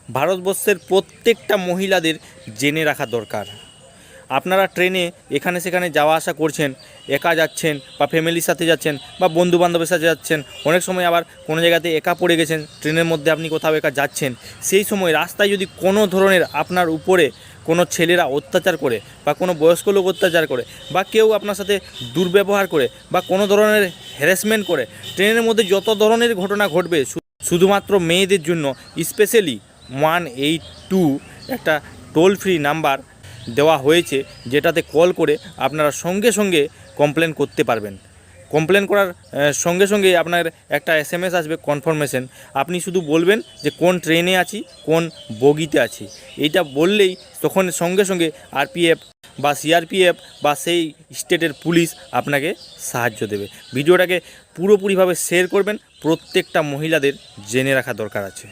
ভারতবর্ষের প্রত্যেকটা মহিলাদের জেনে রাখা দরকার। আপনারা ট্রেনে এখানে সেখানে যাওয়া আসা করছেন, একা যাচ্ছেন বা ফ্যামিলির সাথে যাচ্ছেন বা বন্ধুবান্ধবের সাথে যাচ্ছেন, অনেক সময় আবার কোনো জায়গাতে একা পড়ে গেছেন, ট্রেনের মধ্যে আপনি কোথাও একা যাচ্ছেন, সেই সময় রাস্তায় যদি কোনো ধরনের আপনার উপরে কোনো ছেলেরা অত্যাচার করে বা কোনো বয়স্ক লোক অত্যাচার করে বা কেউ আপনার সাথে দুর্ব্যবহার করে বা কোনো ধরনের হ্যারাসমেন্ট করে, ট্রেনের মধ্যে যত ধরনের ঘটনা ঘটবে, শুধুমাত্র মেয়েদের জন্য স্পেশালি 182 একটা টোল ফ্রি নাম্বার দেওয়া হয়েছে, যেটাতে কল করে আপনারা সঙ্গে সঙ্গে কমপ্লেন করতে পারবেন। কমপ্লেন করার সঙ্গে সঙ্গে আপনার একটা SMS আসবে কনফার্মেশন। আপনি শুধু বলবেন যে কোন ট্রেনে আছি, কোন বগিতে আছি, এইটা বললেই তখন সঙ্গে সঙ্গে RPF বা CRPF বা সেই স্টেটের পুলিশ আপনাকে সাহায্য দেবে। ভিডিওটাকে পুরোপুরিভাবে শেয়ার করবেন, প্রত্যেকটা মহিলাদের জেনে রাখা দরকার আছে।